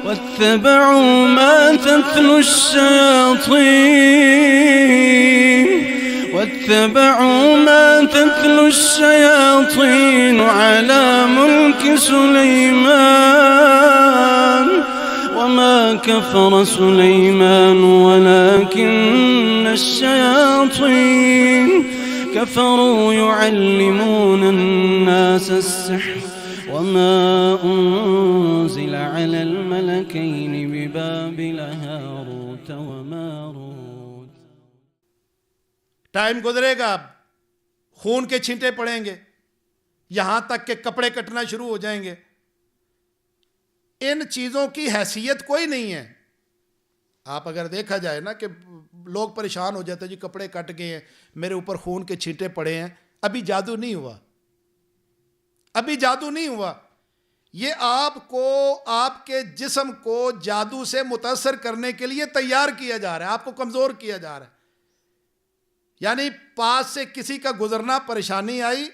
واتبعوا ما تتلو الشياطين على ملك سليمان وما كفر سليمان ولكن الشياطين كفروا يعلمون الناس السحر وما أنزل على الملكين ببابل هاروت وماروت. ٹائم گزرے گا، اب خون کے چھینٹے پڑیں گے، یہاں تک کہ کپڑے کٹنا شروع ہو جائیں گے. ان چیزوں کی حیثیت کوئی نہیں ہے. آپ اگر دیکھا جائے نا کہ لوگ پریشان ہو جاتے ہیں، جی کپڑے کٹ گئے ہیں، میرے اوپر خون کے چھینٹے پڑے ہیں. ابھی جادو نہیں ہوا، ابھی جادو نہیں ہوا. یہ آپ کو، آپ کے جسم کو جادو سے متاثر کرنے کے لیے تیار کیا جا رہا ہے، آپ کو کمزور کیا جا رہا ہے. یعنی پاس سے کسی کا گزرنا، پریشانی آئی،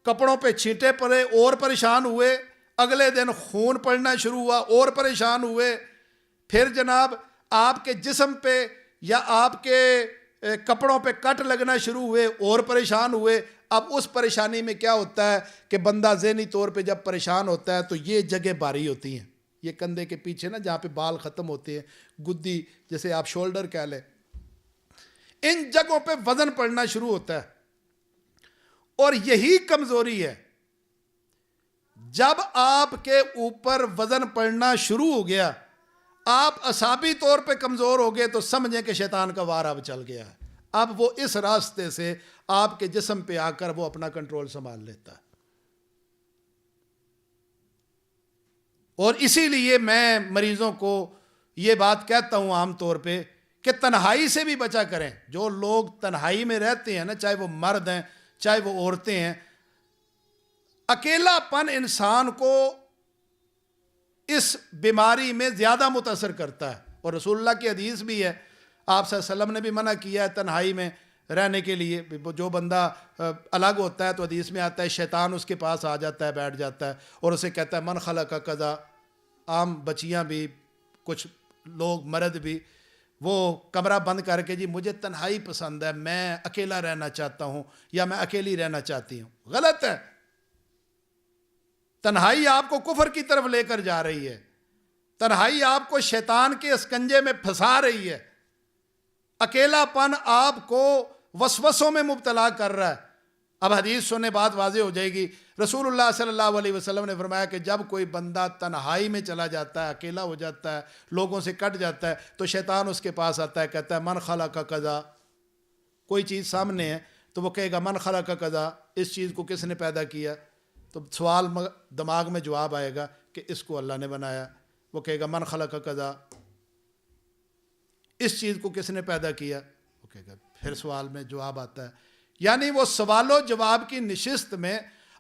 کپڑوں پہ چھینٹے پڑے اور پریشان ہوئے، اگلے دن خون پڑنا شروع ہوا اور پریشان ہوئے، پھر جناب آپ کے جسم پہ یا آپ کے کپڑوں پہ کٹ لگنا شروع ہوئے اور پریشان ہوئے. اب اس پریشانی میں کیا ہوتا ہے کہ بندہ ذہنی طور پہ جب پریشان ہوتا ہے تو یہ جگہ بھاری ہوتی ہیں، یہ کندھے کے پیچھے نا جہاں پہ بال ختم ہوتے ہیں، گدی جیسے آپ شولڈر کہہ لیں، ان جگہوں پہ وزن پڑنا شروع ہوتا ہے. اور یہی کمزوری ہے. جب آپ کے اوپر وزن پڑنا شروع ہو گیا، آپ اعصابی طور پہ کمزور ہو گئے، تو سمجھیں کہ شیطان کا وار اب چل گیا ہے. اب وہ اس راستے سے آپ کے جسم پہ آ کر وہ اپنا کنٹرول سنبھال لیتا ہے. اور اسی لیے میں مریضوں کو یہ بات کہتا ہوں عام طور پہ کہ تنہائی سے بھی بچا کریں. جو لوگ تنہائی میں رہتے ہیں نا، چاہے وہ مرد ہیں چاہے وہ عورتیں ہیں، اکیلا پن انسان کو اس بیماری میں زیادہ متاثر کرتا ہے. اور رسول اللہ کی حدیث بھی ہے، آپ صلی اللہ علیہ وسلم نے بھی منع کیا ہے تنہائی میں رہنے کے لیے. جو بندہ الگ ہوتا ہے تو حدیث میں آتا ہے شیطان اس کے پاس آ جاتا ہے، بیٹھ جاتا ہے اور اسے کہتا ہے من خلق کذا. عام بچیاں بھی، کچھ لوگ مرد بھی، وہ کمرہ بند کر کے جی مجھے تنہائی پسند ہے، میں اکیلا رہنا چاہتا ہوں یا میں اکیلی رہنا چاہتی ہوں. غلط ہے. تنہائی آپ کو کفر کی طرف لے کر جا رہی ہے. تنہائی آپ کو شیطان کے اسکنجے میں پھنسا رہی ہے. اکیلا پن آپ کو وسوسوں میں مبتلا کر رہا ہے. اب حدیث سننے بات واضح ہو جائے گی. رسول اللہ صلی اللہ علیہ وسلم نے فرمایا کہ جب کوئی بندہ تنہائی میں چلا جاتا ہے، اکیلا ہو جاتا ہے، لوگوں سے کٹ جاتا ہے، تو شیطان اس کے پاس آتا ہے، کہتا ہے من خلق کذا. کوئی چیز سامنے ہے تو وہ کہے گا من خلق کذا، اس چیز کو کس نے پیدا کیا؟ تو سوال دماغ میں جواب آئے گا کہ اس کو اللہ نے بنایا. وہ کہے گا من خلق کذا، اس چیز کو کس نے پیدا کیا؟ وہ کہے گا، پھر سوال میں جواب آتا ہے. یعنی وہ سوال و جواب کی نشست میں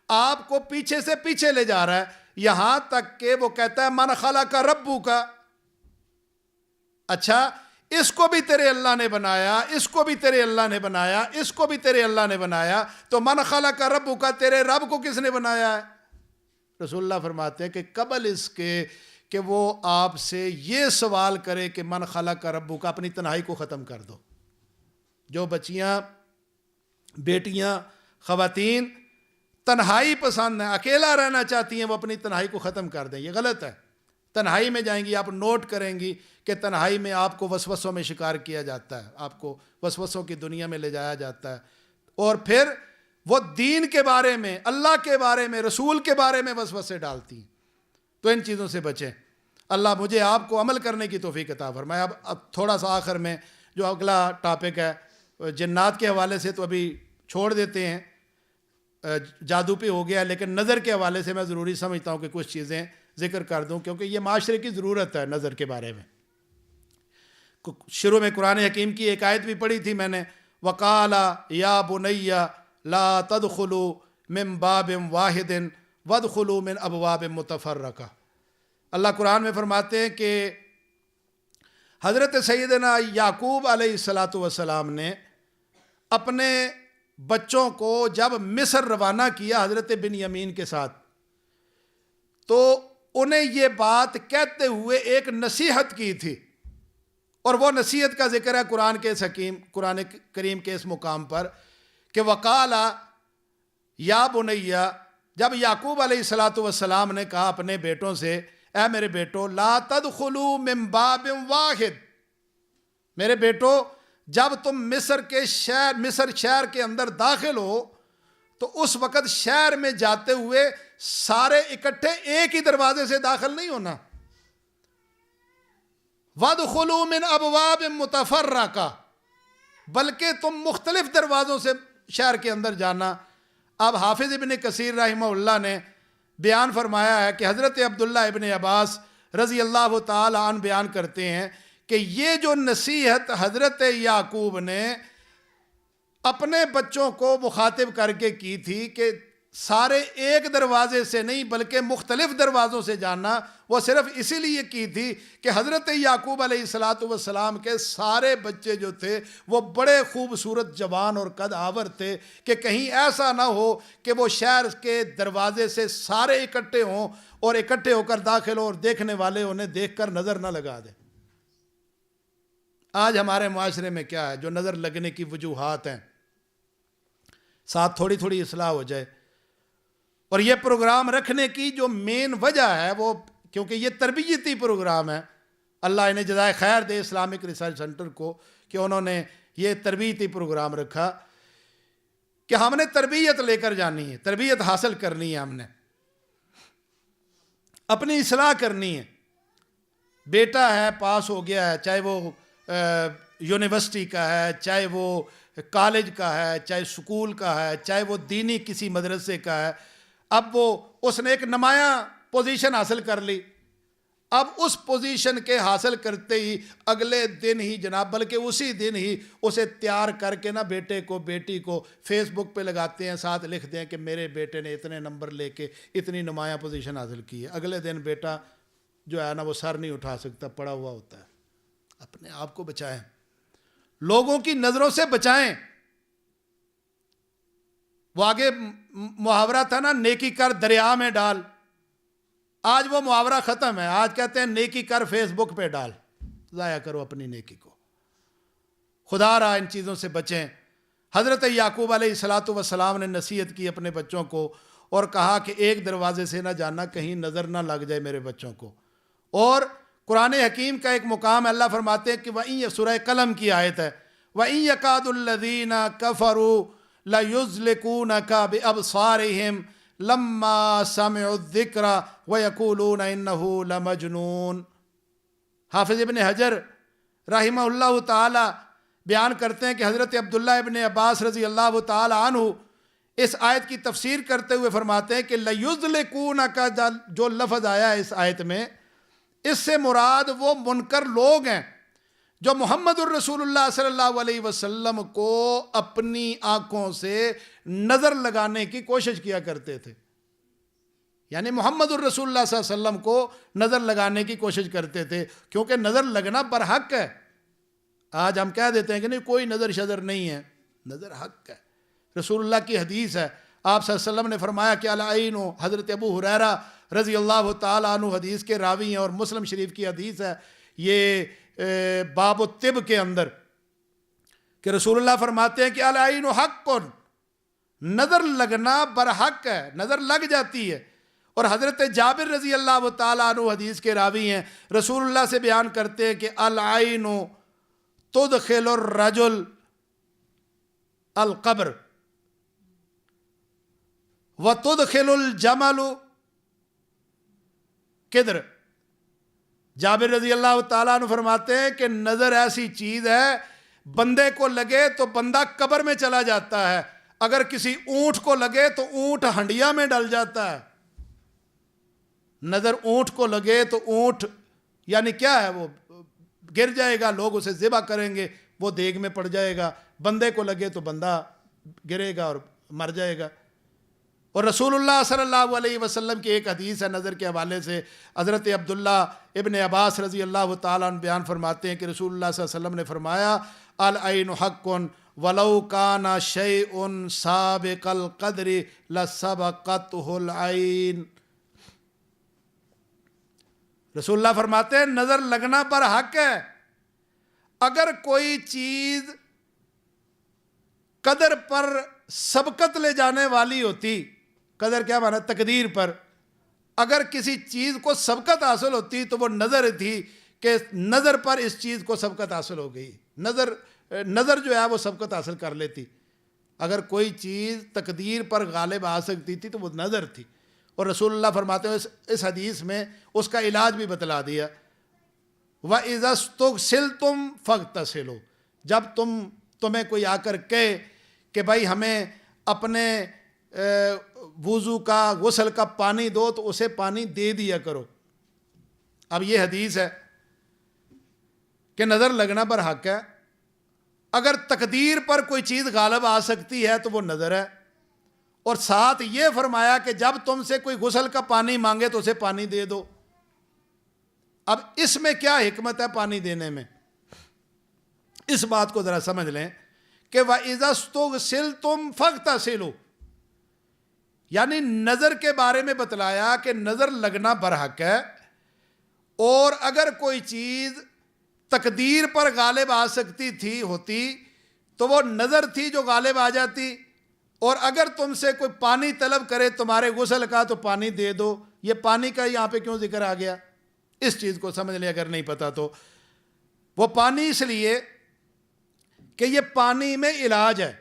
آپ کو پیچھے سے پیچھے لے جا رہا ہے، یہاں تک کہ وہ کہتا ہے من خلق ربک. اچھا، اس کو بھی تیرے اللہ نے بنایا، اس کو بھی تیرے اللہ نے بنایا، اس کو بھی تیرے اللہ نے بنایا، تو من خلق ربک، تیرے رب کو کس نے بنایا ہے؟ رسول اللہ فرماتے ہیں کہ قبل اس کے کہ وہ آپ سے یہ سوال کرے کہ من خلق ربک، اپنی تنہائی کو ختم کر دو. جو بچیاں، بیٹیاں، خواتین تنہائی پسند ہیں، اکیلا رہنا چاہتی ہیں، وہ اپنی تنہائی کو ختم کر دیں. یہ غلط ہے. تنہائی میں جائیں گی، آپ نوٹ کریں گی کہ تنہائی میں آپ کو وسوسوں میں شکار کیا جاتا ہے، آپ کو وسوسوں کی دنیا میں لے جایا جاتا ہے، اور پھر وہ دین کے بارے میں، اللہ کے بارے میں، رسول کے بارے میں وسوسے ڈالتی ہیں. تو ان چیزوں سے بچیں. اللہ مجھے آپ کو عمل کرنے کی توفیق عطا فرمائے. اب تھوڑا سا آخر میں جو اگلا ٹاپک ہے جنات کے حوالے سے تو ابھی چھوڑ دیتے ہیں، جادو پہ ہو گیا، لیکن نظر کے حوالے سے میں ضروری سمجھتا ہوں کہ کچھ چیزیں ذکر کر دوں، کیونکہ یہ معاشرے کی ضرورت ہے نظر کے بارے میں. شروع میں قرآن حکیم کی ایک آیت بھی پڑھی تھی میں نے، وَقَالَ يَا بُنَيَّ لَا تَدْخُلُوا مِن بَابٍ وَاحِدٍ وَادْخُلُوا مِنْ أَبْوَابٍ مُتَفَرَّقَةٍ. اللہ قرآن میں فرماتے ہیں کہ حضرت سیدنا یعقوب علیہ السلام نے اپنے بچوں کو جب مصر روانہ کیا حضرت بن یمین کے ساتھ، تو انہیں یہ بات کہتے ہوئے ایک نصیحت کی تھی، اور وہ نصیحت کا ذکر ہے قرآن کریم کے اس مقام پر کہ وقال یا بنیا، جب یعقوب علیہ السلام نے کہا اپنے بیٹوں سے، اے میرے بیٹو، لا تدخلوا من باب واحد، میرے بیٹو جب تم مصر شہر کے اندر داخل ہو تو اس وقت شہر میں جاتے ہوئے سارے اکٹھے ایک ہی دروازے سے داخل نہیں ہونا، وَادْخُلُوا مِنْ أَبْوَابٍ مُتَفَرَّقَةٍ، بلکہ تم مختلف دروازوں سے شہر کے اندر جانا۔ اب حافظ ابن کثیر رحمہ اللہ نے بیان فرمایا ہے کہ حضرت عبداللہ ابن عباس رضی اللہ تعالی عنہ بیان کرتے ہیں کہ یہ جو نصیحت حضرت یعقوب نے اپنے بچوں کو مخاطب کر کے کی تھی کہ سارے ایک دروازے سے نہیں بلکہ مختلف دروازوں سے جانا، وہ صرف اسی لیے کی تھی کہ حضرت یعقوب علیہ السلام کے سارے بچے جو تھے وہ بڑے خوبصورت جوان اور قد آور تھے کہ کہیں ایسا نہ ہو کہ وہ شہر کے دروازے سے سارے اکٹھے ہوں اور اکٹھے ہو کر داخل ہوں اور دیکھنے والے انہیں دیکھ کر نظر نہ لگا دیں۔ آج ہمارے معاشرے میں کیا ہے، جو نظر لگنے کی وجوہات ہیں، ساتھ تھوڑی تھوڑی اصلاح ہو جائے۔ اور یہ پروگرام رکھنے کی جو مین وجہ ہے وہ کیونکہ یہ تربیتی پروگرام ہے، اللہ انہیں جزائے خیر دے اسلامک ریسرچ سینٹر کو کہ انہوں نے یہ تربیتی پروگرام رکھا کہ ہم نے تربیت لے کر جانی ہے، تربیت حاصل کرنی ہے، ہم نے اپنی اصلاح کرنی ہے۔ بیٹا ہے پاس ہو گیا ہے، چاہے وہ یونیورسٹی کا ہے، چاہے وہ کالج کا ہے، چاہے سکول کا ہے، چاہے وہ دینی کسی مدرسے کا ہے، اب اس نے ایک نمایاں پوزیشن حاصل کر لی۔ اب اس پوزیشن کے حاصل کرتے ہی اگلے دن ہی جناب، بلکہ اسی دن ہی اسے تیار کر کے نا بیٹے کو بیٹی کو فیس بک پہ لگاتے ہیں، ساتھ لکھتے ہیں کہ میرے بیٹے نے اتنے نمبر لے کے اتنی نمایاں پوزیشن حاصل کی ہے۔ اگلے دن بیٹا جو ہے نا وہ سر نہیں اٹھا سکتا، پڑا ہوا ہوتا ہے۔ اپنے آپ کو بچائیں، لوگوں کی نظروں سے بچائیں۔ وہ آگے محاورہ تھا نا، نیکی کر دریا میں ڈال، آج وہ محاورہ ختم ہے، آج کہتے ہیں نیکی کر فیس بک پہ ڈال۔ ضائع کرو اپنی نیکی کو، خدا را ان چیزوں سے بچیں۔ حضرت یعقوب علیہ السلام نے نصیحت کی اپنے بچوں کو اور کہا کہ ایک دروازے سے نہ جانا، کہیں نظر نہ لگ جائے میرے بچوں کو۔ اور قرآن حکیم کا ایک مقام ہے، اللہ فرماتے ہیں کہ وَإِن، سورہ قلم کی آیت ہے، وَإِن يَكَادُ الَّذِينَ كَفَرُوا لَيُزْلِقُونَكَ بِأَبْصَارِهِمْ لَمَّا سَمِعُوا الذِّكْرَ وَيَقُولُونَ إِنَّهُ لَمَجْنُونَ۔ حافظ ابن حجر رحمہ اللہ تعالی بیان کرتے ہیں کہ حضرت عبداللہ ابن عباس رضی اللہ تعالی عنہ اس آیت کی تفسیر کرتے ہوئے فرماتے ہیں کہ لَيُزْلِقُونَكَ جو لفظ آیا ہے اس آیت میں، اس سے مراد وہ منکر لوگ ہیں جو محمد الرسول اللہ صلی اللہ علیہ وسلم کو اپنی آنکھوں سے نظر لگانے کی کوشش کیا کرتے تھے، یعنی محمد الرسول اللہ صلی اللہ علیہ وسلم کو نظر لگانے کی کوشش کرتے تھے، کیونکہ نظر لگنا برحق ہے۔ آج ہم کہہ دیتے ہیں کہ نہیں کوئی نظر شذر نہیں ہے، نظر حق ہے۔ رسول اللہ کی حدیث ہے، آپ صلی اللہ علیہ وسلم نے فرمایا کہ العین، حضرت ابو ہریرہ رضی اللہ تعالیٰ عنہ حدیث کے راوی ہیں اور مسلم شریف کی حدیث ہے، یہ باب الطب کے اندر، کہ رسول اللہ فرماتے ہیں کہ العین حق، نظر لگنا برحق ہے، نظر لگ جاتی ہے۔ اور حضرت جابر رضی اللہ تعالیٰ عنہ حدیث کے راوی ہیں، رسول اللہ سے بیان کرتے ہیں کہ العین تدخل الرجل القبر وتدخل الجمل کدر۔ جابر رضی اللہ تعالیٰ عنہ فرماتے ہیں کہ نظر ایسی چیز ہے، بندے کو لگے تو بندہ قبر میں چلا جاتا ہے، اگر کسی اونٹ کو لگے تو اونٹ ہنڈیا میں ڈل جاتا ہے۔ نظر اونٹ کو لگے تو اونٹ یعنی کیا ہے، وہ گر جائے گا، لوگ اسے ذبح کریں گے، وہ دیگ میں پڑ جائے گا۔ بندے کو لگے تو بندہ گرے گا اور مر جائے گا۔ اور رسول اللہ صلی اللہ علیہ وسلم کی ایک حدیث ہے نظر کے حوالے سے، حضرت عبداللہ ابن عباس رضی اللہ تعالیٰ عنہ بیان فرماتے ہیں کہ رسول اللہ صلی اللہ علیہ وسلم نے فرمایا العین حق ولو کان شیء سابق القدر لسبقته العین۔ رسول اللہ فرماتے ہیں نظر لگنا پر حق ہے. اگر کوئی چیز قدر پر سبقت لے جانے والی ہوتی، قدر کیا مانا؟ تقدیر پر. اگر کسی چیز کو سبقت حاصل ہوتی تو وہ نظر تھی کہ نظر پر اس چیز کو سبقت حاصل ہو گئی. نظر جو ہے وہ سبقت حاصل کر لیتی. اگر کوئی چیز تقدیر پر غالب آ سکتی تھی تو وہ نظر تھی. اور رسول اللہ فرماتے ہیں اس حدیث میں اس کا علاج بھی بتلا دیا. وَإِذَا اسْتُغْسِلْتُمْ فَاغْتَسِلُوا. جب تمہیں کوئی آ کر کہے کہ بھائی ہمیں اپنے وضو کا غسل کا پانی دو تو اسے پانی دے دیا کرو. اب یہ حدیث ہے کہ نظر لگنا پر حق ہے. اگر تقدیر پر کوئی چیز غالب آ سکتی ہے تو وہ نظر ہے. اور ساتھ یہ فرمایا کہ جب تم سے کوئی غسل کا پانی مانگے تو اسے پانی دے دو. اب اس میں کیا حکمت ہے پانی دینے میں؟ اس بات کو ذرا سمجھ لیں کہ وَإِذَا اسْتُغْسِلْتُمْ فَاغْتَسِلُوا، یعنی نظر کے بارے میں بتلایا کہ نظر لگنا برحق ہے. اور اگر کوئی چیز تقدیر پر غالب آ سکتی تھی ہوتی تو وہ نظر تھی جو غالب آ جاتی. اور اگر تم سے کوئی پانی طلب کرے تمہارے غسل کا تو پانی دے دو. یہ پانی کا یہاں پہ کیوں ذکر آ گیا؟ اس چیز کو سمجھ لیں اگر نہیں پتا تو. وہ پانی اس لیے کہ یہ پانی میں علاج ہے.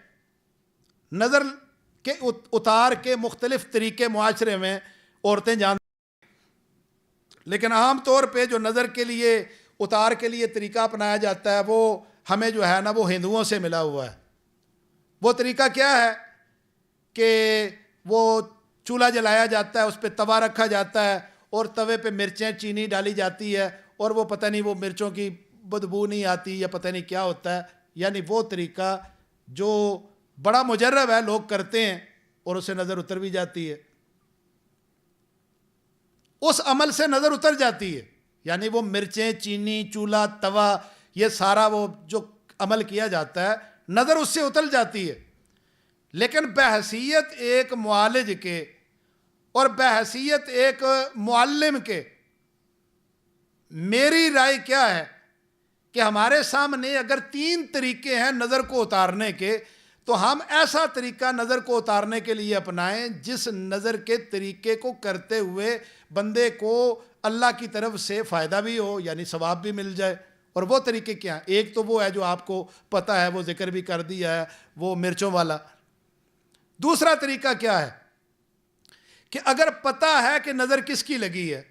نظر کے اتار کے مختلف طریقے معاشرے میں عورتیں جانتی ہیں، لیکن عام طور پہ جو نظر کے لیے اتار کے لیے طریقہ اپنایا جاتا ہے وہ ہمیں جو ہے نا وہ ہندوؤں سے ملا ہوا ہے. وہ طریقہ کیا ہے کہ وہ چولہا جلایا جاتا ہے، اس پہ توا رکھا جاتا ہے اور توے پہ مرچیں چینی ڈالی جاتی ہے اور وہ پتہ نہیں وہ مرچوں کی بدبو نہیں آتی یا پتہ نہیں کیا ہوتا ہے. یعنی وہ طریقہ جو بڑا مجرب ہے لوگ کرتے ہیں اور اسے نظر اتر بھی جاتی ہے. اس عمل سے نظر اتر جاتی ہے. یعنی وہ مرچیں چینی چولہا توا یہ سارا وہ جو عمل کیا جاتا ہے نظر اس سے اتر جاتی ہے. لیکن بحیثیت ایک معالج کے اور بحیثیت ایک معلم کے میری رائے کیا ہے کہ ہمارے سامنے اگر 3 طریقے ہیں نظر کو اتارنے کے تو ہم ایسا طریقہ نظر کو اتارنے کے لیے اپنائیں جس نظر کے طریقے کو کرتے ہوئے بندے کو اللہ کی طرف سے فائدہ بھی ہو، یعنی ثواب بھی مل جائے. اور وہ طریقے کیا ہیں؟ ایک تو وہ ہے جو آپ کو پتہ ہے، وہ ذکر بھی کر دیا ہے، وہ مرچوں والا. دوسرا طریقہ کیا ہے کہ اگر پتہ ہے کہ نظر کس کی لگی ہے،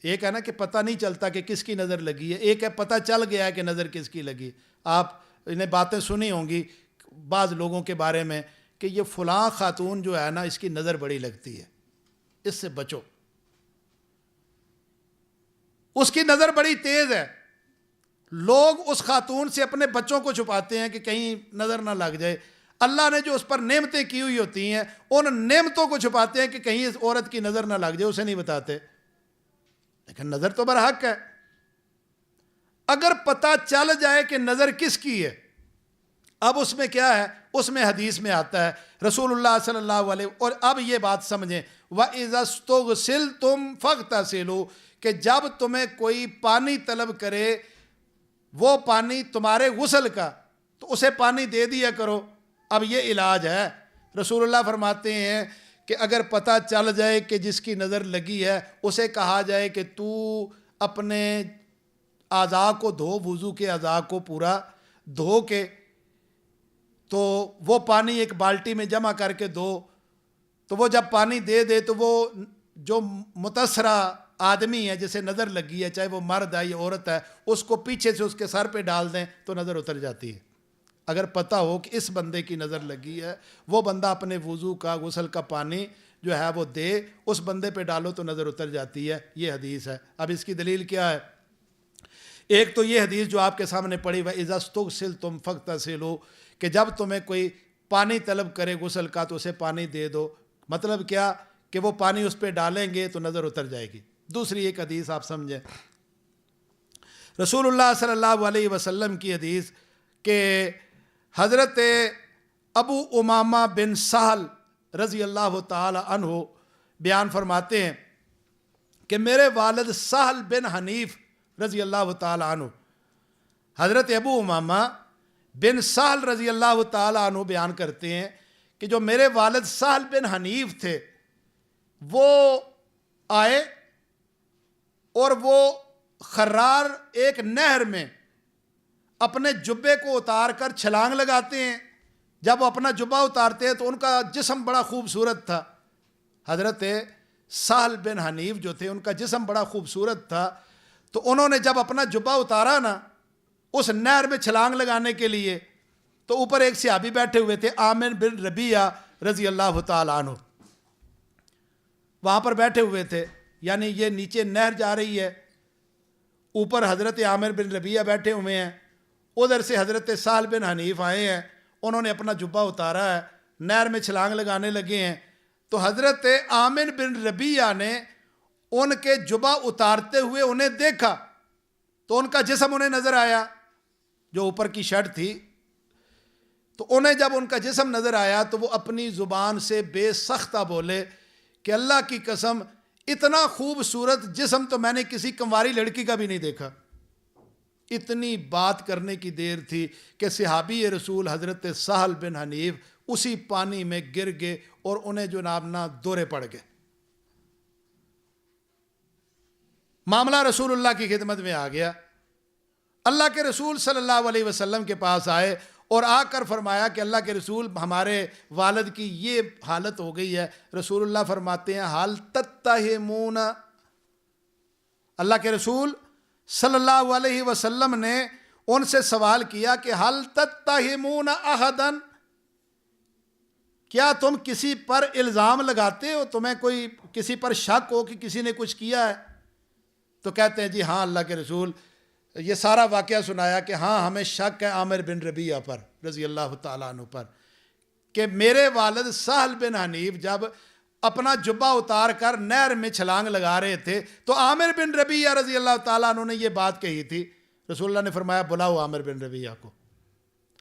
ایک ہے نا کہ پتہ نہیں چلتا کہ کس کی نظر لگی ہے، ایک ہے پتہ چل گیا ہے کہ نظر کس کی لگی. آپ انہیں باتیں سنی ہوں گی بعض لوگوں کے بارے میں کہ یہ فلاں خاتون جو ہے نا اس کی نظر بڑی لگتی ہے، اس سے بچو، اس کی نظر بڑی تیز ہے. لوگ اس خاتون سے اپنے بچوں کو چھپاتے ہیں کہ کہیں نظر نہ لگ جائے. اللہ نے جو اس پر نعمتیں کی ہوئی ہوتی ہیں ان نعمتوں کو چھپاتے ہیں کہ کہیں اس عورت کی نظر نہ لگ جائے، اسے نہیں بتاتے. لیکن نظر تو برحق ہے. اگر پتہ چل جائے کہ نظر کس کی ہے، اب اس میں کیا ہے؟ اس میں حدیث میں آتا ہے رسول اللہ صلی اللہ علیہ. اور اب یہ بات سمجھیں وَإِذَا اسْتُغْسِلْتُمْ فَاغْتَسِلُوا، کہ جب تمہیں کوئی پانی طلب کرے وہ پانی تمہارے غسل کا تو اسے پانی دے دیا کرو. اب یہ علاج ہے. رسول اللہ فرماتے ہیں کہ اگر پتہ چل جائے کہ جس کی نظر لگی ہے اسے کہا جائے کہ تو اپنے اعضاء کو دھو، وضو کے اعضاء کو پورا دھو کے تو وہ پانی ایک بالٹی میں جمع کر کے دو. تو وہ جب پانی دے دے تو وہ جو متاثرہ آدمی ہے جسے نظر لگی ہے، چاہے وہ مرد ہے یا عورت ہے، اس کو پیچھے سے اس کے سر پہ ڈال دیں تو نظر اتر جاتی ہے. اگر پتہ ہو کہ اس بندے کی نظر لگی ہے، وہ بندہ اپنے وضو کا غسل کا پانی جو ہے وہ دے، اس بندے پہ ڈالو تو نظر اتر جاتی ہے. یہ حدیث ہے. اب اس کی دلیل کیا ہے؟ ایک تو یہ حدیث جو آپ کے سامنے پڑھی وَإِذَا اسْتُغْسِلْتُمْ فَاغْتَسِلُوا، کہ جب تمہیں کوئی پانی طلب کرے غسل کا تو اسے پانی دے دو. مطلب کیا کہ وہ پانی اس پہ ڈالیں گے تو نظر اتر جائے گی. دوسری ایک حدیث آپ سمجھیں، رسول اللہ صلی اللہ علیہ وسلم کی حدیث کہ حضرت ابو امامہ بن سہل رضی اللہ تعالی عنہ بیان فرماتے ہیں کہ میرے والد سہل بن حنیف رضی اللہ تعالیٰ عنہ، حضرت ابو امامہ بن سہل رضی اللہ تعالیٰ عنہ بیان کرتے ہیں کہ جو میرے والد سہل بن حنیف تھے وہ آئے اور وہ خرار ایک نہر میں اپنے جبے کو اتار کر چھلانگ لگاتے ہیں. جب وہ اپنا جبہ اتارتے ہیں تو ان کا جسم بڑا خوبصورت تھا. حضرت سہل بن حنیف جو تھے ان کا جسم بڑا خوبصورت تھا، تو انہوں نے جب اپنا جبہ اتارا نا اس نہر میں چھلانگ لگانے کے لیے، تو اوپر ایک صحابی بیٹھے ہوئے تھے عامر بن ربیعہ رضی اللہ تعالیٰ عنہ، وہاں پر بیٹھے ہوئے تھے. یعنی یہ نیچے نہر جا رہی ہے، اوپر حضرت عامر بن ربیعہ بیٹھے ہوئے ہیں، ادھر سے حضرت سہل بن حنیف آئے ہیں، انہوں نے اپنا جبہ اتارا ہے، نہر میں چھلانگ لگانے لگے ہیں. تو حضرت عامر بن ربیعہ نے ان کے جبہ اتارتے ہوئے انہیں دیکھا، تو ان کا جسم انہیں نظر آیا جو اوپر کی شرٹ تھی. تو انہیں جب ان کا جسم نظر آیا تو وہ اپنی زبان سے بے سختہ بولے کہ اللہ کی قسم اتنا خوبصورت جسم تو میں نے کسی کنواری لڑکی کا بھی نہیں دیکھا. اتنی بات کرنے کی دیر تھی کہ صحابی رسول حضرت سہل بن حنیف اسی پانی میں گر گئے اور انہیں جناب نہ دورے پڑ گئے. معاملہ رسول اللہ کی خدمت میں آ گیا. اللہ کے رسول صلی اللہ علیہ وسلم کے پاس آئے اور آ کر فرمایا کہ اللہ کے رسول ہمارے والد کی یہ حالت ہو گئی ہے. رسول اللہ فرماتے ہیں حال تتہمون، اللہ کے رسول صلی اللہ علیہ وسلم نے ان سے سوال کیا کہ حال تتہمون احدن، کیا تم کسی پر الزام لگاتے ہو، تمہیں کوئی کسی پر شک ہو کہ کسی نے کچھ کیا ہے؟ تو کہتے ہیں جی ہاں اللہ کے رسول. یہ سارا واقعہ سنایا کہ ہاں ہمیں شک ہے عامر بن ربیعہ پر رضی اللہ تعالیٰ عنہ پر، کہ میرے والد سہل بن حنیف جب اپنا جبہ اتار کر نہر میں چھلانگ لگا رہے تھے تو عامر بن ربیعہ رضی اللہ تعالیٰ عنہ نے یہ بات کہی تھی. رسول اللہ نے فرمایا بلاؤ عامر بن ربیعہ کو.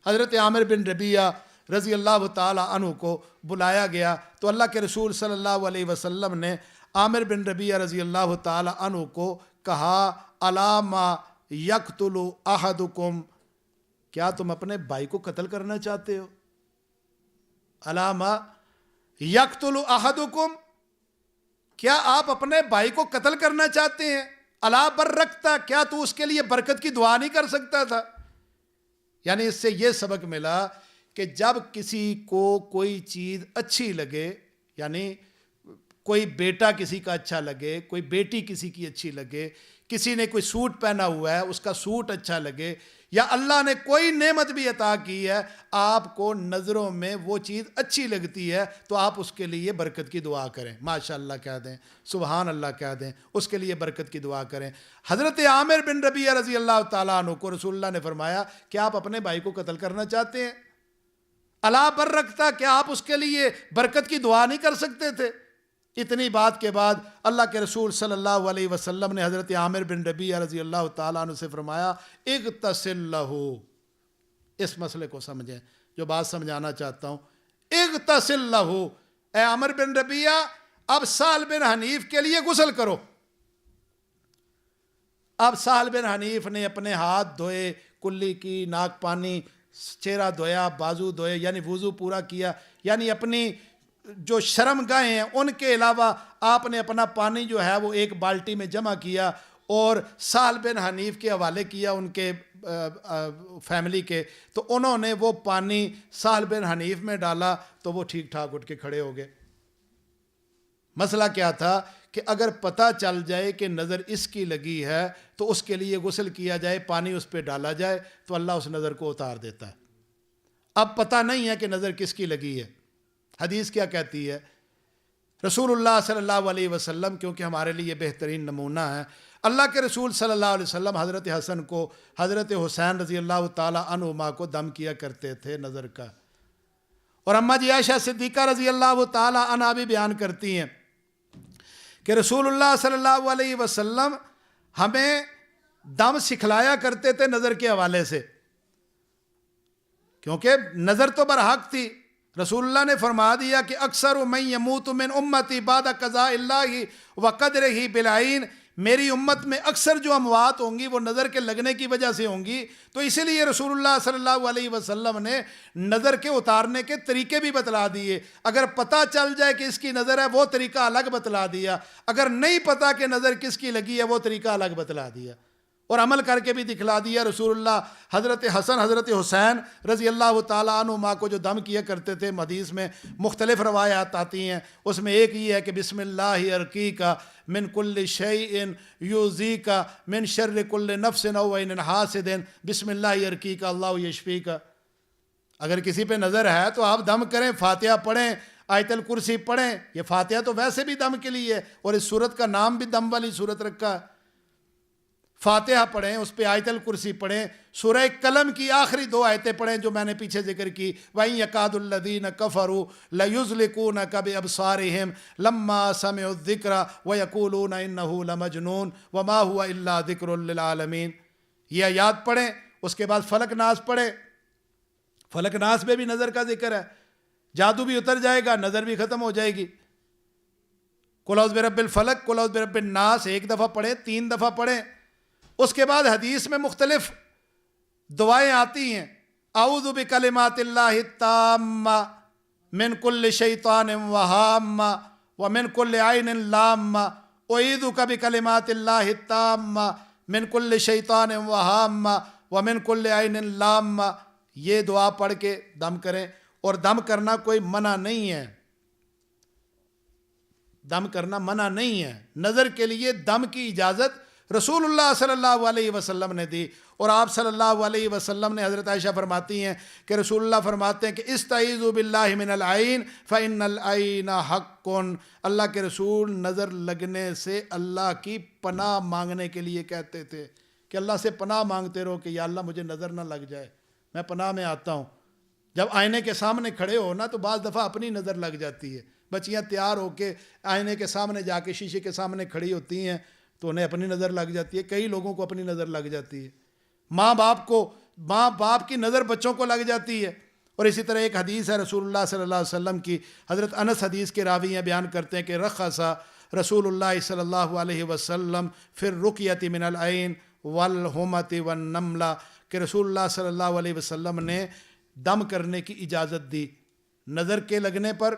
حضرت عامر بن ربیعہ رضی اللہ تعالیٰ عنہ کو بلایا گیا تو اللہ کے رسول صلی اللہ علیہ وسلم نے عامر بن ربیعہ رضی اللہ تعالیٰ عنہ کو کہا علامہ یقتل احدکم، کیا تم اپنے بھائی کو قتل کرنا چاہتے ہو؟ علامہ یقتل احدکم، کیا آپ اپنے بھائی کو قتل کرنا چاہتے ہیں؟ الا برکتا، کیا تو اس کے لیے برکت کی دعا نہیں کر سکتا تھا؟ یعنی اس سے یہ سبق ملا کہ جب کسی کو کوئی چیز اچھی لگے، یعنی کوئی بیٹا کسی کا اچھا لگے، کوئی بیٹی کسی کی اچھی لگے، کسی نے کوئی سوٹ پہنا ہوا ہے اس کا سوٹ اچھا لگے، یا اللہ نے کوئی نعمت بھی عطا کی ہے، آپ کو نظروں میں وہ چیز اچھی لگتی ہے تو آپ اس کے لیے برکت کی دعا کریں، ماشاء اللہ کہہ دیں، سبحان اللہ کہہ دیں، اس کے لیے برکت کی دعا کریں. حضرت عامر بن ربیعہ رضی اللہ تعالیٰ عنہ کو رسول اللہ نے فرمایا کہ آپ اپنے بھائی کو قتل کرنا چاہتے ہیں؟ الا برکتا، کیا آپ اس کے لیے برکت کی دعا نہیں کر سکتے تھے؟ اتنی بات کے بعد اللہ کے رسول صلی اللہ علیہ وسلم نے حضرت عامر بن ربیعہ رضی اللہ تعالیٰ عنہ سے فرمایا اغتسل لہو. اس مسئلے کو سمجھیں جو بات سمجھانا چاہتا ہوں. اغتسل لہو، اے عامر بن ربیعہ اب سہل بن حنیف کے لیے غسل کرو. اب سہل بن حنیف نے اپنے ہاتھ دھوئے، کلی کی، ناک پانی، چہرہ دھویا، بازو دھوئے، یعنی وضو پورا کیا. یعنی اپنی جو شرم گاہیں ہیں ان کے علاوہ آپ نے اپنا پانی جو ہے وہ ایک بالٹی میں جمع کیا اور سہل بن حنیف کے حوالے کیا ان کے فیملی کے. تو انہوں نے وہ پانی سہل بن حنیف میں ڈالا تو وہ ٹھیک ٹھاک اٹھ کے کھڑے ہو گئے. مسئلہ کیا تھا کہ اگر پتہ چل جائے کہ نظر اس کی لگی ہے تو اس کے لیے غسل کیا جائے، پانی اس پہ ڈالا جائے تو اللہ اس نظر کو اتار دیتا ہے. اب پتہ نہیں ہے کہ نظر کس کی لگی ہے. حدیث کیا کہتی ہے؟ رسول اللہ صلی اللہ علیہ وسلم کیونکہ ہمارے لیے بہترین نمونہ ہے، اللہ کے رسول صلی اللہ علیہ وسلم حضرت حسن کو، حضرت حسین رضی اللہ تعالیٰ عنہما کو دم کیا کرتے تھے نظر کا. اور اماں جی عائشہ صدیقہ رضی اللہ تعالیٰ عنہا بھی بیان کرتی ہیں کہ رسول اللہ صلی اللہ علیہ وسلم ہمیں دم سکھلایا کرتے تھے نظر کے حوالے سے، کیونکہ نظر تو برحق تھی. رسول اللہ نے فرما دیا کہ اکثر من یموت من امتی بعد قضاء اللہ و قدرہ بالعین، میری امت میں اکثر جو اموات ہوں گی وہ نظر کے لگنے کی وجہ سے ہوں گی. تو اسی لیے رسول اللہ صلی اللہ علیہ وسلم نے نظر کے اتارنے کے طریقے بھی بتلا دیے. اگر پتہ چل جائے کہ اس کی نظر ہے وہ طریقہ الگ بتلا دیا، اگر نہیں پتہ کہ نظر کس کی لگی ہے وہ طریقہ الگ بتلا دیا، اور عمل کر کے بھی دکھلا دیا. رسول اللہ حضرت حسن حضرت حسین رضی اللہ تعالیٰ عنہما کو جو دم کیا کرتے تھے، حدیث میں مختلف روایات آتی ہیں، اس میں ایک یہ ہے کہ بسم اللہ ارقیک من کل شیء یؤذیک من شر کل نفس او عین حاسد بسم اللہ ارقیک اللہ یشفیک. اگر کسی پہ نظر ہے تو آپ دم کریں، فاتحہ پڑھیں، آیت الکرسی پڑھیں. یہ فاتحہ تو ویسے بھی دم کے لیے ہے، اور اس صورت کا نام بھی دم والی صورت رکھا ہے. فاتحہ پڑھیں، اس پہ آیت الکرسی پڑھیں، سورہ قلم کی آخری 2 آیتیں پڑھیں جو میں نے پیچھے ذکر کی. وَإِن يَكَادُ الَّذِينَ كَفَرُوا لَيُزْلِقُونَكَ بِأَبْصَارِهِمْ لَمَّا سَمِعُوا الذِّكْرَ وَيَقُولُونَ إِنَّهُ لَمَجْنُونٌ وَمَا هُوَ إِلَّا ذِكْرٌ لِّلْعَالَمِينَ. یہ آیات پڑھیں، اس کے بعد فلق ناس پڑھیں. فلق ناس میں بھی نظر کا ذکر ہے، جادو بھی اتر جائے گا، نظر بھی ختم ہو جائے گی. قُلْ أَعُوذُ بِرَبِّ الْفَلَقِ، قُلْ أَعُوذُ بِرَبِّ النَّاسِ 1 دفعہ پڑھیں، 3 دفعہ پڑھیں. اس کے بعد حدیث میں مختلف دعائیں آتی ہیں. اعوذ بکلمات اللہ التامہ من کل شیطان وہامہ ومن کل عین لامہ اعیذک بکلمات اللہ التامہ من کل شیطان وہامہ ومن کل عین لامہ. یہ دعا پڑھ کے دم کریں. اور دم کرنا کوئی منع نہیں ہے، دم کرنا منع نہیں ہے. نظر کے لیے دم کی اجازت رسول اللہ صلی اللہ علیہ وسلم نے دی. اور آپ صلی اللہ علیہ وسلم نے، حضرت عائشہ فرماتی ہیں کہ رسول اللہ فرماتے ہیں کہ استعیذوا باللہ من العین فإن العین حق. اللہ کے رسول نظر لگنے سے اللہ کی پناہ مانگنے کے لیے کہتے تھے کہ اللہ سے پناہ مانگتے رہو کہ یا اللہ مجھے نظر نہ لگ جائے، میں پناہ میں آتا ہوں. جب آئینے کے سامنے کھڑے ہو نا تو بعض دفعہ اپنی نظر لگ جاتی ہے. بچیاں تیار ہو کے آئینے کے سامنے جا کے شیشے کے سامنے کھڑی ہوتی ہیں تو انہیں اپنی نظر لگ جاتی ہے. کئی لوگوں کو اپنی نظر لگ جاتی ہے. ماں باپ کی نظر بچوں کو لگ جاتی ہے. اور اسی طرح ایک حدیث ہے رسول اللہ صلی اللہ علیہ وسلم کی، حضرت انس حدیث کے راوی ہیں، بیان کرتے ہیں کہ رخص رسول اللہ صلی اللہ علیہ وسلم فی الرقیۃ من العین والحمۃ والنملہ، کہ رسول اللہ صلی اللہ علیہ وسلم نے دم کرنے کی اجازت دی نظر کے لگنے پر،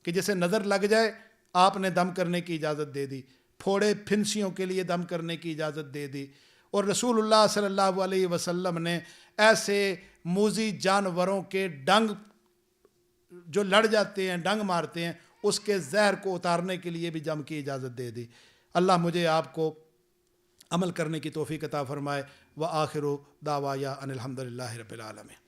کہ جیسے نظر لگ جائے آپ نے دم کرنے کی اجازت دے دی. پھوڑے پھنسیوں کے لیے دم کرنے کی اجازت دے دی. اور رسول اللہ صلی اللہ علیہ وسلم نے ایسے موذی جانوروں کے ڈنگ جو لڑ جاتے ہیں، ڈنگ مارتے ہیں، اس کے زہر کو اتارنے کے لیے بھی دم کی اجازت دے دی. اللہ مجھے آپ کو عمل کرنے کی توفیق عطا فرمائے. وآخر دعوایا ان الحمد للہ رب العالمین.